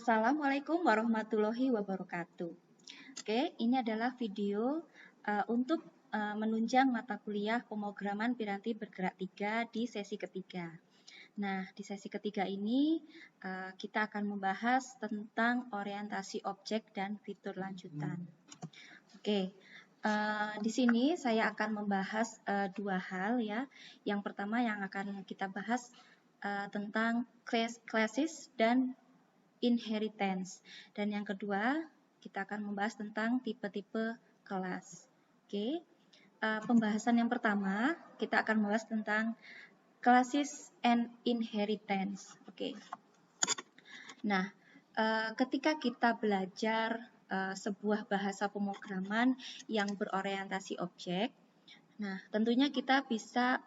Assalamualaikum warahmatullahi wabarakatuh. Oke, ini adalah video untuk menunjang mata kuliah pemrograman piranti bergerak 3 di sesi ketiga. Nah, di sesi ketiga ini kita akan membahas tentang orientasi objek dan fitur lanjutan. Oke, di sini saya akan membahas dua hal ya. Yang pertama yang akan kita bahas tentang classes dan inheritance. Dan yang kedua, kita akan membahas tentang tipe-tipe kelas. Oke, pembahasan yang pertama, kita akan membahas tentang classes and inheritance. Oke. Nah, ketika kita belajar sebuah bahasa pemrograman yang berorientasi objek, nah tentunya kita bisa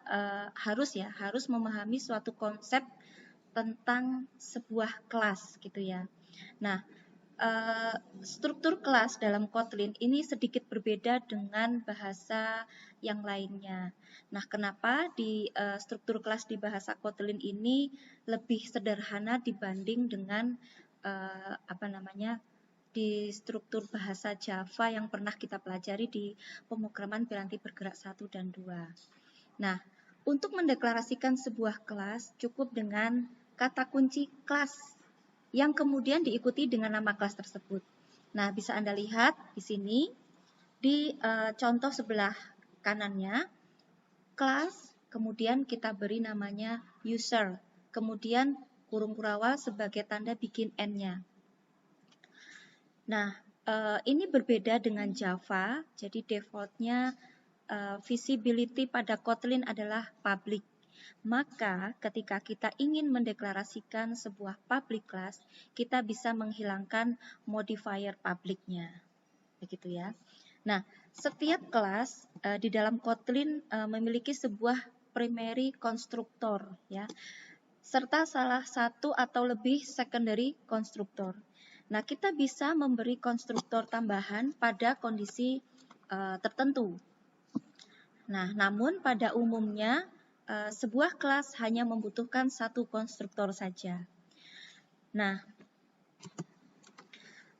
harus memahami suatu konsep tentang sebuah kelas gitu ya. Nah, struktur kelas dalam Kotlin ini sedikit berbeda dengan bahasa yang lainnya. Nah, kenapa di struktur kelas di bahasa Kotlin ini lebih sederhana dibanding dengan di struktur bahasa Java yang pernah kita pelajari di pemrograman piranti bergerak 1 dan 2. Nah, untuk mendeklarasikan sebuah kelas cukup dengan kata kunci kelas yang kemudian diikuti dengan nama kelas tersebut. Nah, bisa Anda lihat di sini di contoh sebelah kanannya, kelas, kemudian kita beri namanya user, kemudian kurung kurawal sebagai tanda bikin N-nya. Nah, ini berbeda dengan Java, jadi defaultnya visibility pada Kotlin adalah public. Maka ketika kita ingin mendeklarasikan sebuah public class, kita bisa menghilangkan modifier public-nya. Begitu ya. Nah, setiap kelas di dalam Kotlin memiliki sebuah primary constructor ya, serta salah satu atau lebih secondary constructor. Nah, kita bisa memberi konstruktor tambahan pada kondisi tertentu. Nah, namun pada umumnya sebuah kelas hanya membutuhkan satu konstruktor saja. Nah,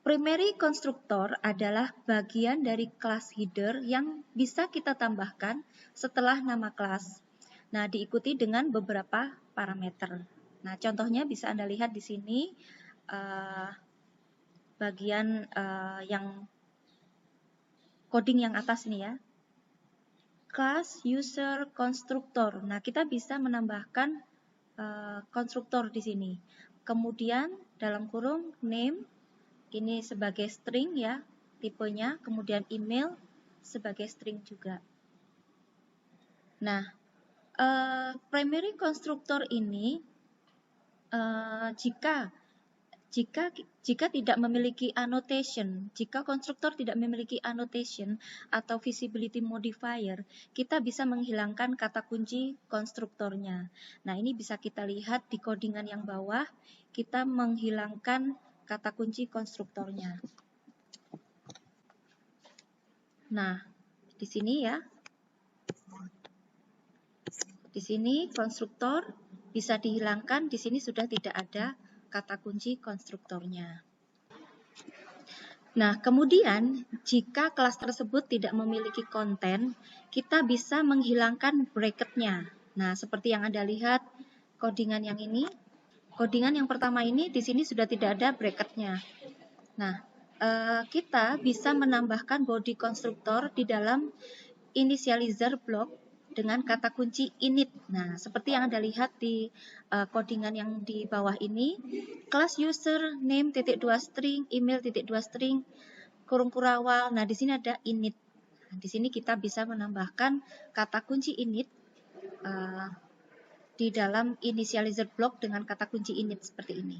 primary constructor adalah bagian dari kelas header yang bisa kita tambahkan setelah nama kelas. Nah, diikuti dengan beberapa parameter. Nah, contohnya bisa Anda lihat di sini bagian yang coding yang atas ini ya. Class user constructor. Nah, kita bisa menambahkan konstruktor di sini. Kemudian dalam kurung name ini sebagai string ya, tipenya, kemudian email sebagai string juga. Nah, primary constructor ini jika tidak memiliki annotation, jika konstruktor tidak memiliki annotation atau visibility modifier, kita bisa menghilangkan kata kunci konstruktornya. Nah, ini bisa kita lihat di codingan yang bawah, kita menghilangkan kata kunci konstruktornya. Nah, di sini ya. Di sini konstruktor bisa dihilangkan, di sini sudah tidak ada kata kunci konstruktornya. Nah, kemudian jika kelas tersebut tidak memiliki konten, kita bisa menghilangkan bracket-nya. Nah, seperti yang Anda lihat codingan yang ini, codingan yang pertama ini di sini sudah tidak ada bracket-nya. Nah, kita bisa menambahkan body konstruktor di dalam initializer block dengan kata kunci init. Nah, seperti yang Anda lihat di codingan yang di bawah ini, kelas user name .2 string, email .2 string, kurung kurawal. Nah, di sini ada init. Nah, di sini kita bisa menambahkan kata kunci init di dalam initializer block dengan kata kunci init seperti ini.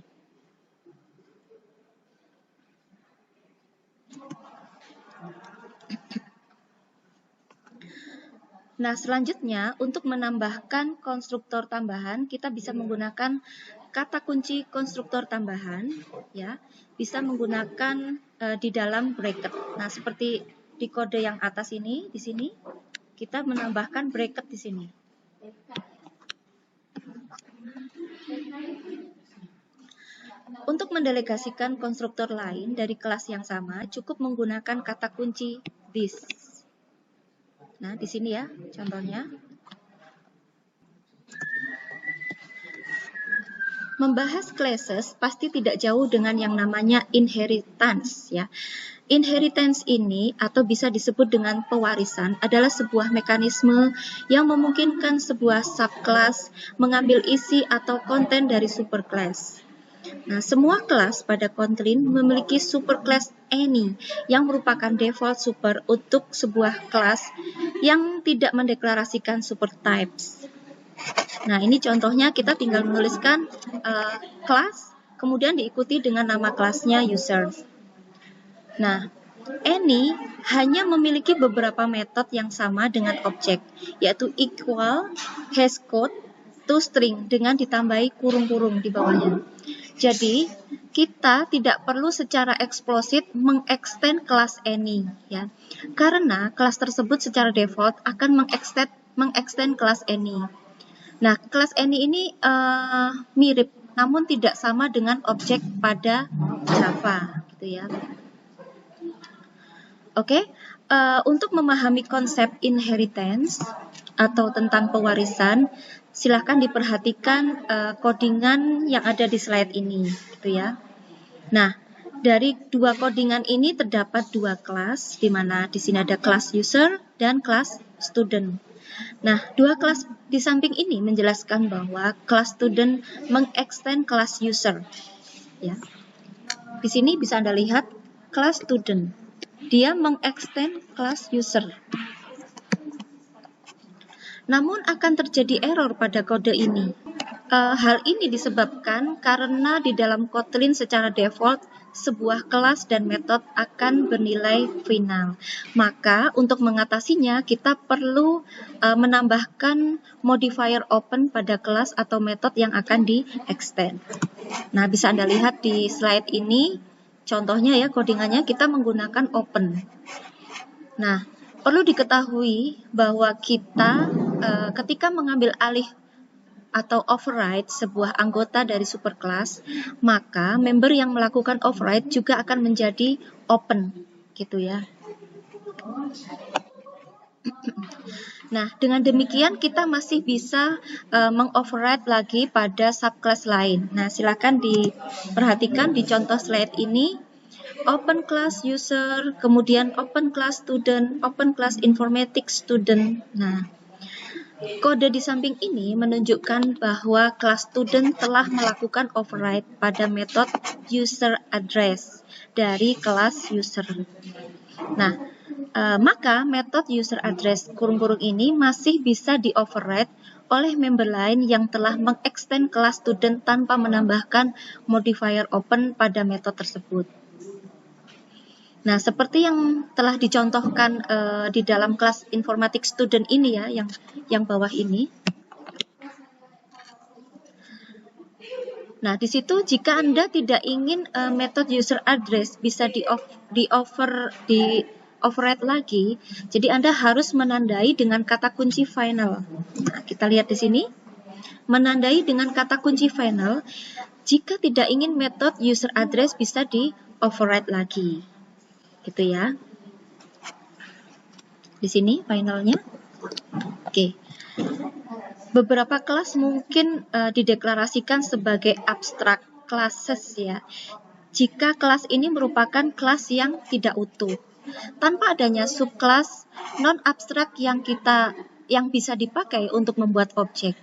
Nah, selanjutnya untuk menambahkan konstruktor tambahan, kita bisa menggunakan kata kunci konstruktor tambahan, ya, bisa menggunakan di dalam bracket. Nah, seperti di kode yang atas ini, di sini kita menambahkan bracket di sini. Untuk mendelegasikan konstruktor lain dari kelas yang sama, cukup menggunakan kata kunci this. Nah, di sini ya, contohnya. Membahas classes pasti tidak jauh dengan yang namanya inheritance ya. Inheritance ini atau bisa disebut dengan pewarisan adalah sebuah mekanisme yang memungkinkan sebuah subclass mengambil isi atau konten dari superclass. Nah, semua kelas pada Kotlin memiliki superclass any yang merupakan default super untuk sebuah kelas yang tidak mendeklarasikan supertypes. Nah, ini contohnya kita tinggal menuliskan kelas, kemudian diikuti dengan nama kelasnya user. Nah, any hanya memiliki beberapa metode yang sama dengan objek, yaitu equal, hashcode, toString dengan ditambahi kurung-kurung di bawahnya. Jadi, kita tidak perlu secara eksplisit mengextend kelas any, ya, karena kelas tersebut secara default akan mengextend kelas any. Nah, kelas any ini mirip, namun tidak sama dengan objek pada Java, gitu ya. Oke, untuk memahami konsep inheritance atau tentang pewarisan, silakan diperhatikan codingan yang ada di slide ini, gitu ya. Nah, dari dua codingan ini terdapat dua kelas, di mana di sini ada kelas user dan kelas student. Nah, dua kelas di samping ini menjelaskan bahwa kelas student mengextend kelas user. Ya. Di sini bisa Anda lihat kelas student. Dia mengextend kelas user. Namun akan terjadi error pada kode ini. Hal ini disebabkan karena di dalam Kotlin secara default sebuah kelas dan metode akan bernilai final. Maka untuk mengatasinya kita perlu menambahkan modifier open pada kelas atau metode yang akan di-extend. Nah, bisa Anda lihat di slide ini, contohnya ya codingannya kita menggunakan open. Nah, perlu diketahui bahwa kita ketika mengambil alih atau override sebuah anggota dari superclass, maka member yang melakukan override juga akan menjadi open, gitu ya. Nah, dengan demikian kita masih bisa mengoverride lagi pada subclass lain. Nah, silakan diperhatikan di contoh slide ini. Open class user, kemudian open class student, open class informatics student. Nah, kode di samping ini menunjukkan bahwa kelas student telah melakukan override pada metode user address dari kelas user. Nah, maka metode user address kurung-kurung ini masih bisa di-override oleh member lain yang telah mengextend kelas student tanpa menambahkan modifier open pada metode tersebut. Nah, seperti yang telah dicontohkan di dalam kelas informatics student ini ya, yang bawah ini. Nah, di situ jika Anda tidak ingin metode user address bisa di-override lagi, jadi Anda harus menandai dengan kata kunci final. Nah, kita lihat di sini. Menandai dengan kata kunci final, jika tidak ingin metode user address bisa di-override lagi. Gitu ya. Di sini finalnya. Oke. Beberapa kelas mungkin dideklarasikan sebagai abstract classes ya. Jika kelas ini merupakan kelas yang tidak utuh, tanpa adanya subclass non-abstrak yang bisa dipakai untuk membuat objek.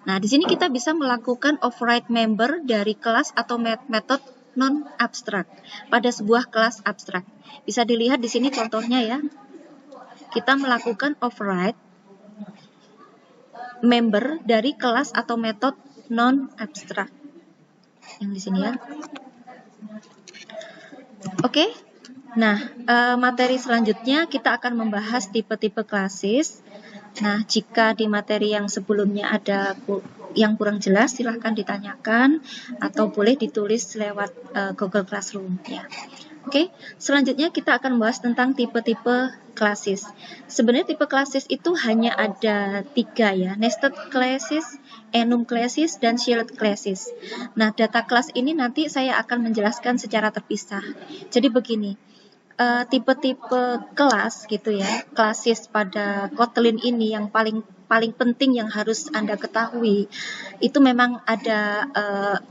Nah, di sini kita bisa melakukan override member dari kelas atau metode non-abstrak pada sebuah kelas abstrak. Bisa dilihat di sini contohnya ya. Kita melakukan override member dari kelas atau metode non-abstrak. Yang di sini ya. Oke. Nah, materi selanjutnya kita akan membahas tipe-tipe classes. Nah, jika di materi yang sebelumnya ada yang kurang jelas, silahkan ditanyakan atau boleh ditulis lewat Google Classroom ya. Oke, selanjutnya kita akan membahas tentang tipe-tipe classes. Sebenarnya tipe classes itu hanya ada 3 ya, nested classes, enum classes, dan shared classes. Nah, data class ini nanti saya akan menjelaskan secara terpisah. Jadi begini, tipe-tipe kelas gitu ya, classes pada Kotlin ini yang paling penting yang harus Anda ketahui itu memang ada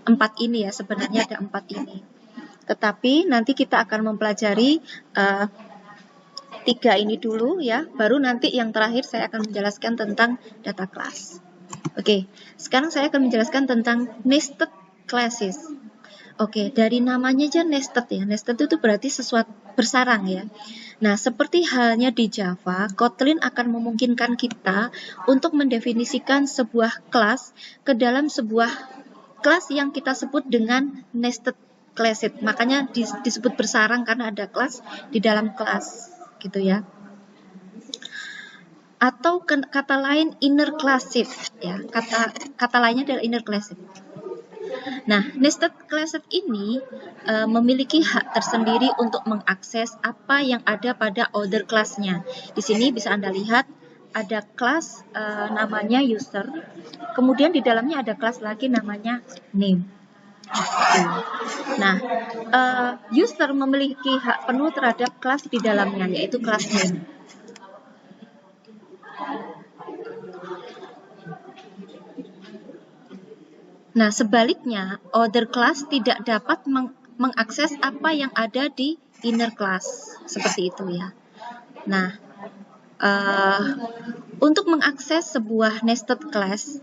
4 ini ya, sebenarnya ada 4 ini. Tetapi nanti kita akan mempelajari 3 ini dulu ya, baru nanti yang terakhir saya akan menjelaskan tentang data class. Oke, sekarang saya akan menjelaskan tentang nested classes. Oke, dari namanya aja nested ya. Nested itu berarti sesuatu bersarang ya. Nah, seperti halnya di Java, Kotlin akan memungkinkan kita untuk mendefinisikan sebuah kelas ke dalam sebuah kelas yang kita sebut dengan nested classes. Makanya disebut bersarang karena ada kelas di dalam kelas, gitu ya. Atau kata lain inner classes ya. Kata lainnya adalah inner classes. Nah, nested classes ini memiliki hak tersendiri untuk mengakses apa yang ada pada outer class-nya. Di sini bisa Anda lihat ada kelas namanya user, kemudian di dalamnya ada kelas lagi namanya name. Nah, user memiliki hak penuh terhadap kelas di dalamnya, yaitu kelas name. Nah, sebaliknya, other class tidak dapat mengakses apa yang ada di inner class, seperti itu ya. Nah, untuk mengakses sebuah nested class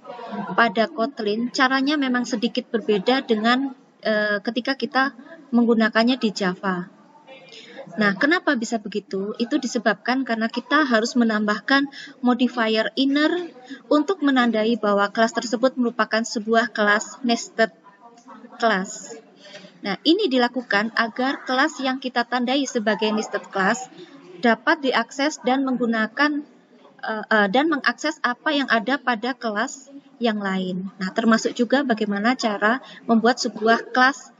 pada Kotlin, caranya memang sedikit berbeda dengan ketika kita menggunakannya di Java. Nah, kenapa bisa begitu? Itu disebabkan karena kita harus menambahkan modifier inner untuk menandai bahwa kelas tersebut merupakan sebuah kelas nested class. Nah, ini dilakukan agar kelas yang kita tandai sebagai nested class dapat diakses dan menggunakan dan mengakses apa yang ada pada kelas yang lain. Nah, termasuk juga bagaimana cara membuat sebuah kelas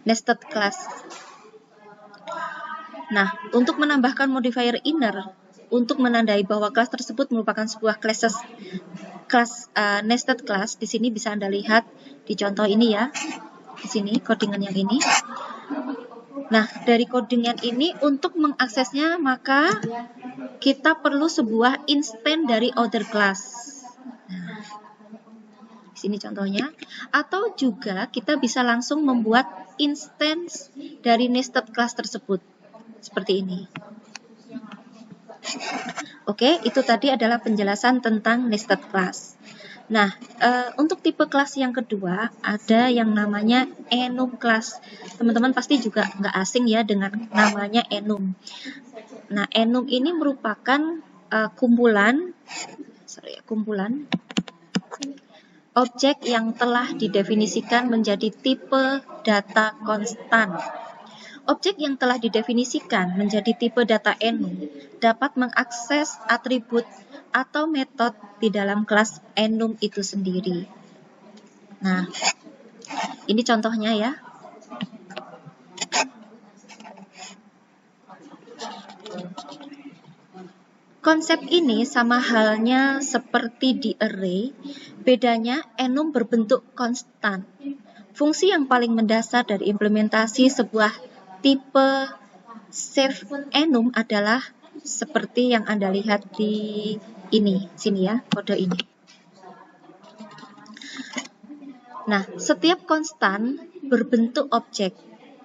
nested class. Nah, untuk menambahkan modifier inner untuk menandai bahwa kelas tersebut merupakan sebuah kelas nested class, di sini bisa Anda lihat di contoh ini ya. Di sini codingan yang ini. Nah, dari codingan ini untuk mengaksesnya maka kita perlu sebuah instance dari other class. Nah, di sini contohnya. Atau juga kita bisa langsung membuat instance dari nested class tersebut. Seperti ini. Oke, itu tadi adalah penjelasan tentang nested class. Nah, untuk tipe kelas yang kedua, ada yang namanya enum class. Teman-teman pasti juga nggak asing ya dengan namanya enum. Nah, enum ini merupakan kumpulan objek yang telah didefinisikan menjadi tipe data konstan. Objek yang telah didefinisikan menjadi tipe data enum dapat mengakses atribut atau metode di dalam kelas enum itu sendiri. Nah, ini contohnya ya. Konsep ini sama halnya seperti di array, bedanya enum berbentuk konstan. Fungsi yang paling mendasar dari implementasi sebuah tipe save enum adalah seperti yang Anda lihat di sini ya, kode ini. Nah, setiap konstan berbentuk objek.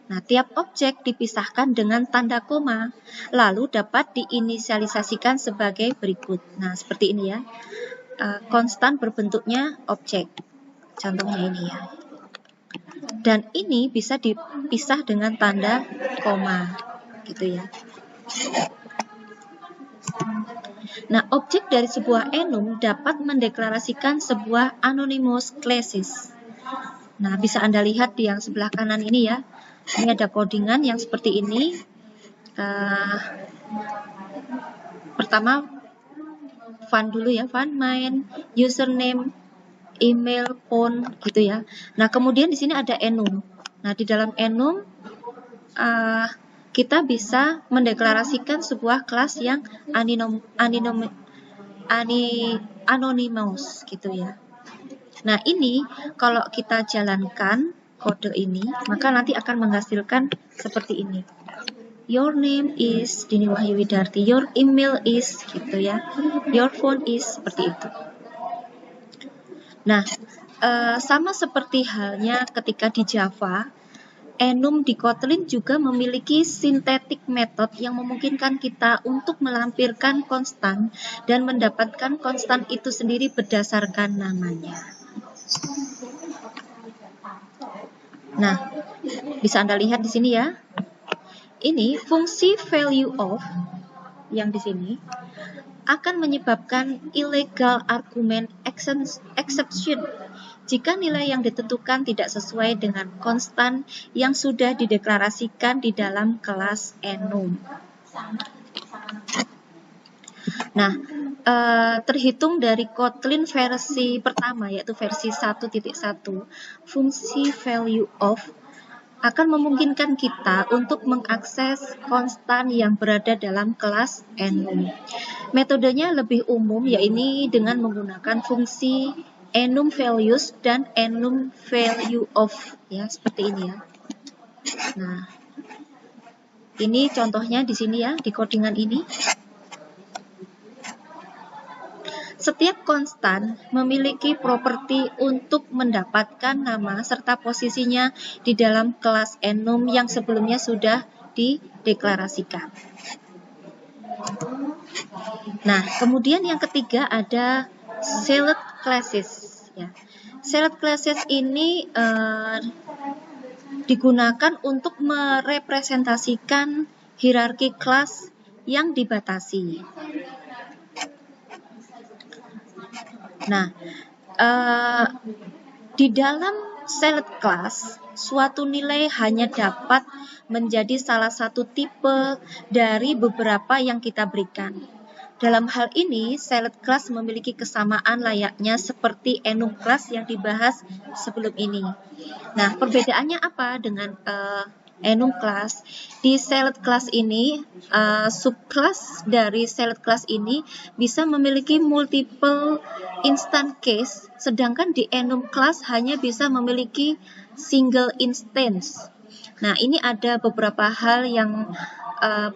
Nah, tiap objek dipisahkan dengan tanda koma, lalu dapat diinisialisasikan sebagai berikut. Nah, seperti ini ya. Konstan berbentuknya objek. Contohnya ini ya. Dan ini bisa dipisah dengan tanda koma, gitu ya. Nah, objek dari sebuah enum dapat mendeklarasikan sebuah anonymous classes. Nah, bisa Anda lihat di yang sebelah kanan ini ya. Ini ada codingan yang seperti ini. Pertama, fun dulu ya, fun main, username, email, phone, gitu ya. Nah, kemudian di sini ada enum. Nah, di dalam enum kita bisa mendeklarasikan sebuah kelas yang anonymous gitu ya. Nah, ini kalau kita jalankan kode ini, maka nanti akan menghasilkan seperti ini. Your name is Dini Wahyu Widarti, your email is gitu ya, your phone is, seperti itu. Nah, sama seperti halnya ketika di Java, enum di Kotlin juga memiliki synthetic method yang memungkinkan kita untuk melampirkan konstan dan mendapatkan konstan itu sendiri berdasarkan namanya. Nah, bisa Anda lihat di sini ya. Ini fungsi value of yang di sini akan menyebabkan illegal argument exception jika nilai yang ditentukan tidak sesuai dengan konstan yang sudah dideklarasikan di dalam kelas enum. Nah, terhitung dari Kotlin versi pertama, yaitu versi 1.1, fungsi value of akan memungkinkan kita untuk mengakses konstan yang berada dalam kelas enum. Metodenya lebih umum, yaitu dengan menggunakan fungsi enum values dan enum value of, ya, seperti ini ya. Nah, ini contohnya di sini ya, di codingan ini. Setiap konstan memiliki properti untuk mendapatkan nama serta posisinya di dalam kelas enum yang sebelumnya sudah dideklarasikan. Nah, kemudian yang ketiga ada select classes. Ya. Select classes ini digunakan untuk merepresentasikan hierarki kelas yang dibatasi. Nah, di dalam select class, suatu nilai hanya dapat menjadi salah satu tipe dari beberapa yang kita berikan. Dalam hal ini, select class memiliki kesamaan layaknya seperti enum class yang dibahas sebelum ini. Nah, perbedaannya apa dengan enum class? Di select class ini, subclass dari select class ini bisa memiliki multiple instant case, sedangkan di enum class hanya bisa memiliki single instance. Nah, ini ada beberapa hal yang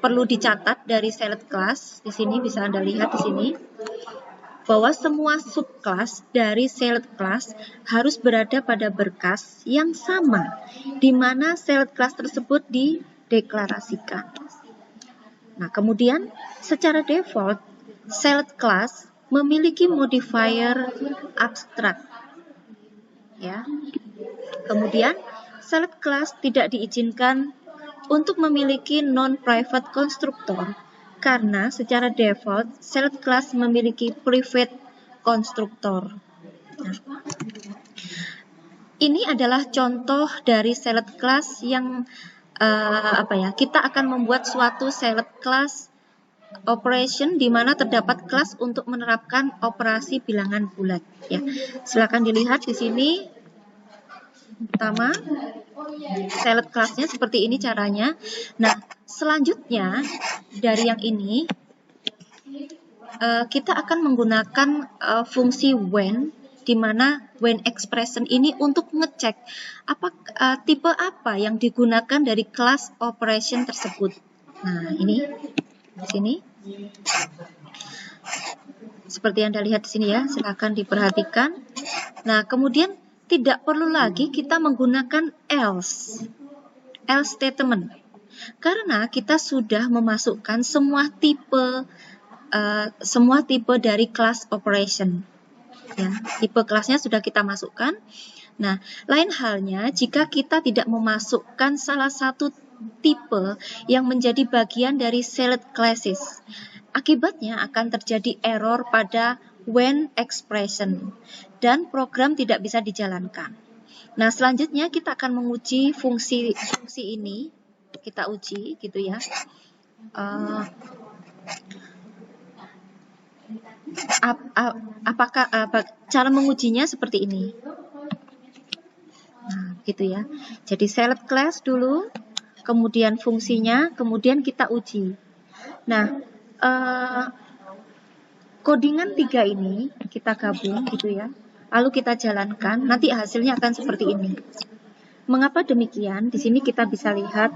perlu dicatat dari select class. Di sini bisa Anda lihat di sini bahwa semua subclass dari select class harus berada pada berkas yang sama di mana select class tersebut dideklarasikan. Nah, kemudian secara default select class memiliki modifier abstrak. Ya. Kemudian select class tidak diizinkan untuk memiliki non-private constructor karena secara default select class memiliki private constructor. Nah, ini adalah contoh dari select class yang kita akan membuat suatu select class operation di mana terdapat kelas untuk menerapkan operasi bilangan bulat. Ya, silakan dilihat di sini. Pertama, select class-nya seperti ini caranya. Nah, selanjutnya dari yang ini kita akan menggunakan fungsi when, di mana when expression ini untuk ngecek tipe apa yang digunakan dari kelas operation tersebut. Nah, ini di sini. Seperti yang Anda lihat di sini ya, silakan diperhatikan. Nah, kemudian tidak perlu lagi kita menggunakan else statement karena kita sudah memasukkan semua tipe dari class operation. Ya, tipe kelasnya sudah kita masukkan. Nah, lain halnya jika kita tidak memasukkan salah satu tipe yang menjadi bagian dari select classes. Akibatnya akan terjadi error pada when expression dan program tidak bisa dijalankan. Nah, selanjutnya kita akan menguji fungsi ini. Kita uji gitu ya. Cara mengujinya seperti ini. Nah, gitu ya. Jadi select class dulu, kemudian fungsinya, kemudian kita uji. Nah, codingan 3 ini kita gabung gitu ya, lalu kita jalankan, nanti hasilnya akan seperti ini. Mengapa demikian? Di sini kita bisa lihat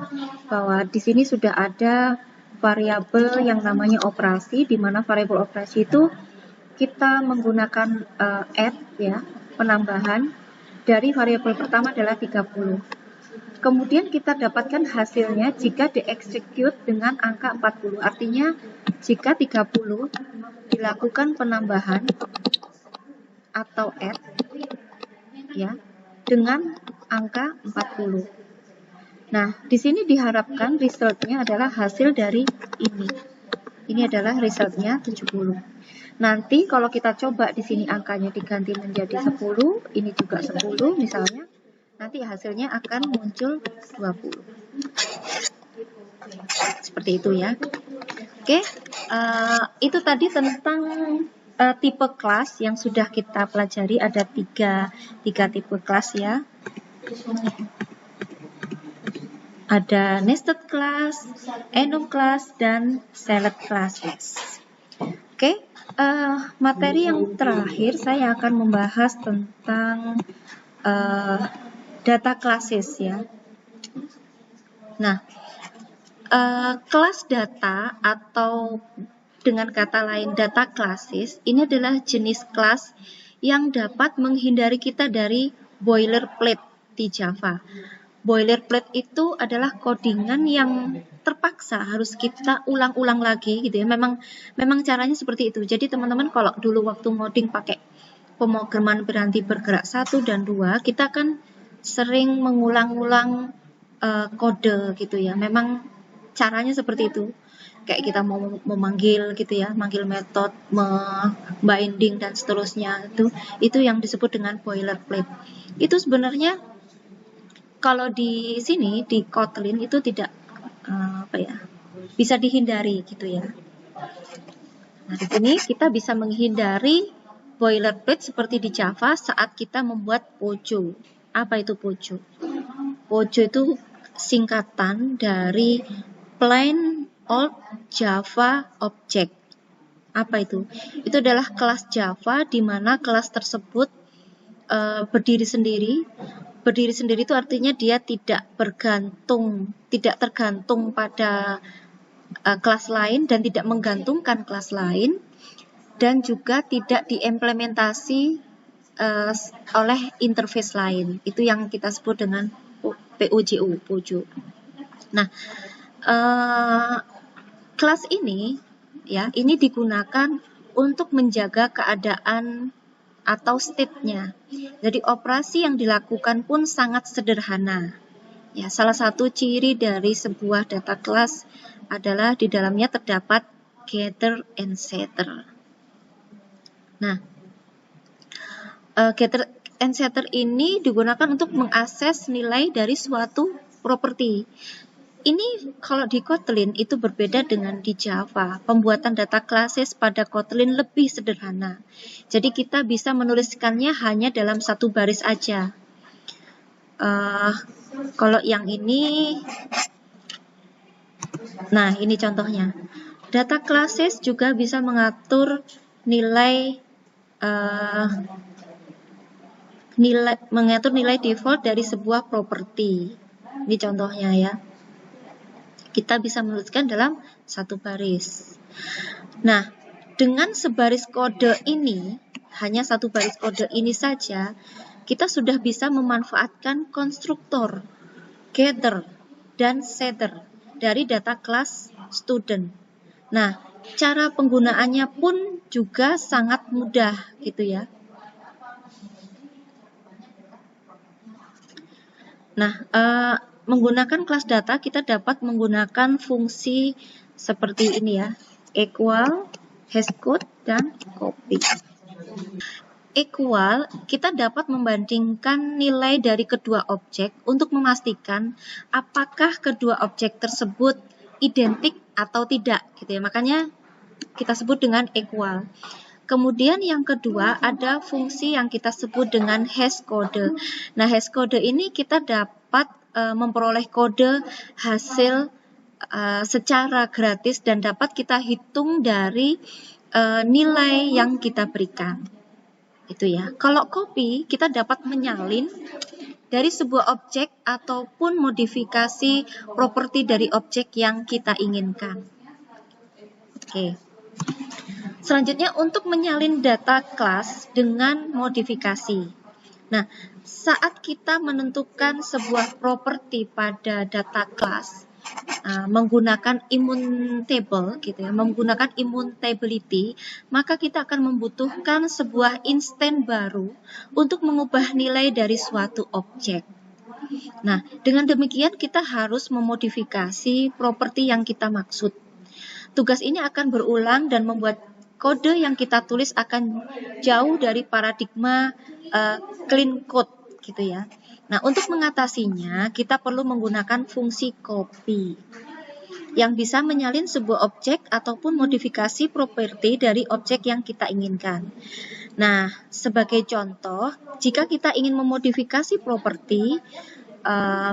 bahwa di sini sudah ada variabel yang namanya operasi, di mana variabel operasi itu kita menggunakan add ya, penambahan dari variabel pertama adalah 30. Kemudian kita dapatkan hasilnya jika dieksekut dengan angka 40. Artinya jika 30 dilakukan penambahan atau add ya dengan angka 40. Nah, di sini diharapkan resultnya adalah hasil dari ini. Ini adalah resultnya 70. Nanti kalau kita coba di sini angkanya diganti menjadi 10, ini juga 10 misalnya, nanti hasilnya akan muncul 20. Seperti itu ya. Oke, itu tadi tentang tipe kelas yang sudah kita pelajari. Ada tiga tipe kelas ya. Ada nested class, enum class, dan select classes. Oke, materi yang terakhir saya akan membahas tentang data classes ya. Nah, kelas data atau dengan kata lain data classes ini adalah jenis kelas yang dapat menghindari kita dari boilerplate di Java. Boilerplate itu adalah codingan yang terpaksa harus kita ulang-ulang lagi gitu ya. Memang caranya seperti itu. Jadi teman-teman kalau dulu waktu ngoding pakai pemrograman piranti bergerak 1 dan 2, kita kan sering mengulang-ulang kode gitu ya. Memang caranya seperti itu. Kayak kita mau memanggil gitu ya, manggil metode, binding dan seterusnya, itu yang disebut dengan boilerplate. Itu sebenarnya kalau di sini di Kotlin itu tidak bisa dihindari gitu ya. Nah, di sini kita bisa menghindari boilerplate seperti di Java saat kita membuat POJO. Apa itu POJO? POJO itu singkatan dari Plain Old Java Object. Apa itu? Itu adalah kelas Java di mana kelas tersebut berdiri sendiri. Berdiri sendiri itu artinya dia tidak tergantung pada kelas lain dan tidak menggantungkan kelas lain, dan juga tidak diimplementasi oleh interface lain. Itu yang kita sebut dengan POJO. Nah, kelas ini ya, ini digunakan untuk menjaga keadaan atau state-nya. Jadi operasi yang dilakukan pun sangat sederhana. Ya, salah satu ciri dari sebuah data class adalah di dalamnya terdapat getter and setter. Nah, getter and setter ini digunakan untuk mengakses nilai dari suatu properti. Ini kalau di Kotlin itu berbeda dengan di Java. Pembuatan data classes pada Kotlin lebih sederhana. Jadi kita bisa menuliskannya hanya dalam satu baris aja. Kalau yang ini, nah ini contohnya. Data classes juga bisa mengatur nilai default dari sebuah properti. Ini contohnya ya. Kita bisa menuliskan dalam satu baris. Nah, dengan sebaris kode ini, hanya satu baris kode ini saja, kita sudah bisa memanfaatkan konstruktor, getter, dan setter dari data class student. Nah, cara penggunaannya pun juga sangat mudah gitu ya. Nah, menggunakan kelas data kita dapat menggunakan fungsi seperti ini ya, equal, hashcode, dan copy. Equal, kita dapat membandingkan nilai dari kedua objek untuk memastikan apakah kedua objek tersebut identik atau tidak gitu ya. Makanya kita sebut dengan equal. Kemudian yang kedua ada fungsi yang kita sebut dengan hashcode. Nah, hashcode ini kita dapat memperoleh kode hasil secara gratis dan dapat kita hitung dari nilai yang kita berikan. Itu ya. Kalau copy, kita dapat menyalin dari sebuah objek ataupun modifikasi properti dari objek yang kita inginkan. Oke. Selanjutnya untuk menyalin data kelas dengan modifikasi. Nah, saat kita menentukan sebuah properti pada data kelas menggunakan immutable gitu ya, menggunakan immutability, maka kita akan membutuhkan sebuah instan baru untuk mengubah nilai dari suatu objek. Nah, dengan demikian kita harus memodifikasi properti yang kita maksud. Tugas ini akan berulang dan membuat kode yang kita tulis akan jauh dari paradigma clean code gitu ya. Nah, untuk mengatasinya kita perlu menggunakan fungsi copy yang bisa menyalin sebuah objek ataupun modifikasi properti dari objek yang kita inginkan. Nah, sebagai contoh, jika kita ingin memodifikasi properti,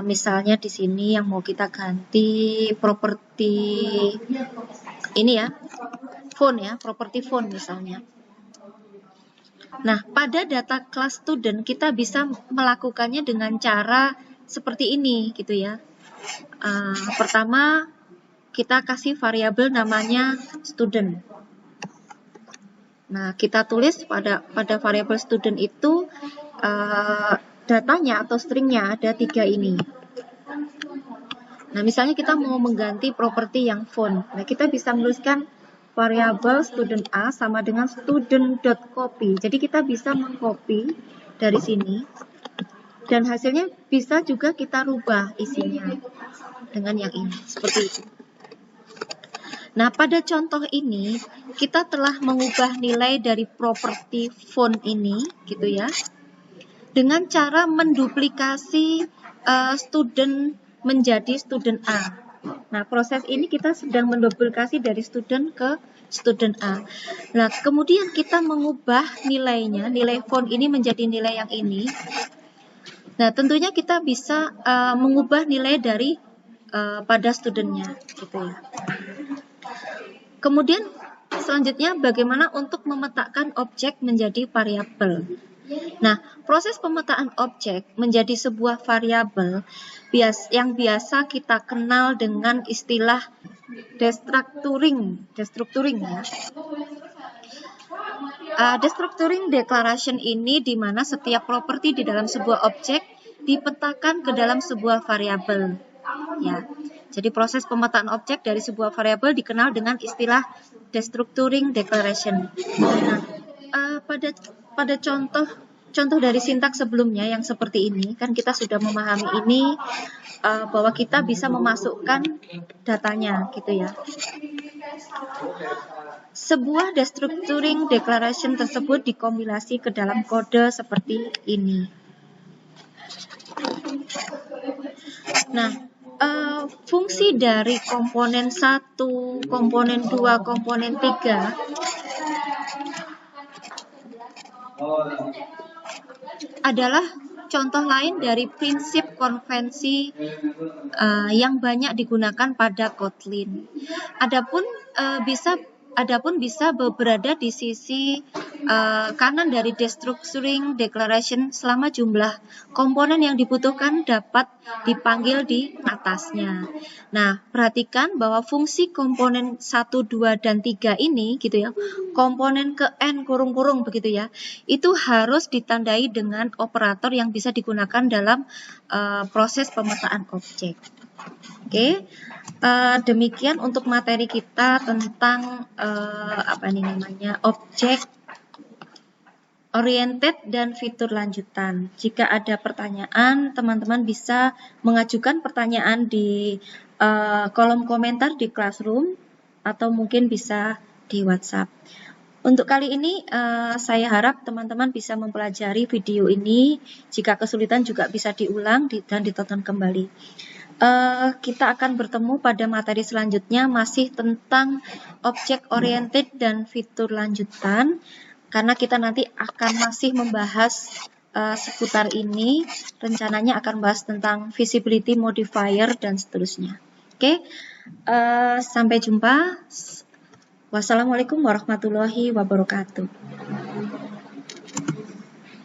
misalnya di sini yang mau kita ganti properti ini ya, font ya, properti font misalnya. Nah, pada data kelas student kita bisa melakukannya dengan cara seperti ini gitu ya. Pertama, kita kasih variabel namanya student. Nah, kita tulis pada variabel student itu datanya atau stringnya ada 3 ini. Nah, misalnya kita mau mengganti properti yang font. Nah, kita bisa menuliskan variabel student A sama dengan student.copy. Jadi kita bisa mengcopy dari sini dan hasilnya bisa juga kita rubah isinya dengan yang ini, seperti itu. Nah, pada contoh ini kita telah mengubah nilai dari properti font ini gitu ya, dengan cara menduplikasi student menjadi student A. Nah, proses ini kita sedang menduplikasi dari student ke student A. Nah, kemudian kita mengubah nilainya, nilai font ini menjadi nilai yang ini. Nah, tentunya kita bisa mengubah nilai dari pada studentnya, gitu ya. Kemudian selanjutnya bagaimana untuk memetakan objek menjadi variabel. Nah, proses pemetaan objek menjadi sebuah variabel yang biasa kita kenal dengan istilah destructuring ya. Destructuring declaration ini di mana setiap properti di dalam sebuah objek dipetakan ke dalam sebuah variabel. Ya. Jadi proses pemetaan objek dari sebuah variabel dikenal dengan istilah destructuring declaration. Nah, pada contoh dari sintaks sebelumnya yang seperti ini, kan kita sudah memahami ini bahwa kita bisa memasukkan datanya gitu ya. Sebuah destructuring declaration tersebut dikompilasi ke dalam kode seperti ini. Nah, fungsi dari komponen 1, komponen 2, komponen 3 adalah contoh lain dari prinsip konvensi yang banyak digunakan pada Kotlin. Adapun bisa berada di sisi kanan dari destructuring declaration selama jumlah komponen yang dibutuhkan dapat dipanggil di atasnya. Nah, perhatikan bahwa fungsi komponen 1, 2, dan 3 ini gitu ya, komponen ke n kurung-kurung begitu ya, itu harus ditandai dengan operator yang bisa digunakan dalam proses pemetaan objek. Oke, demikian untuk materi kita tentang objek oriented dan fitur lanjutan. Jika ada pertanyaan, teman-teman bisa mengajukan pertanyaan di kolom komentar di Classroom atau mungkin bisa di WhatsApp. Untuk kali ini saya harap teman-teman bisa mempelajari video ini. Jika kesulitan juga bisa diulang dan ditonton kembali. Kita akan bertemu pada materi selanjutnya masih tentang objek oriented dan fitur lanjutan, karena kita nanti akan masih membahas seputar ini. Rencananya akan bahas tentang visibility modifier dan seterusnya. Oke, sampai jumpa. Wassalamualaikum warahmatullahi wabarakatuh.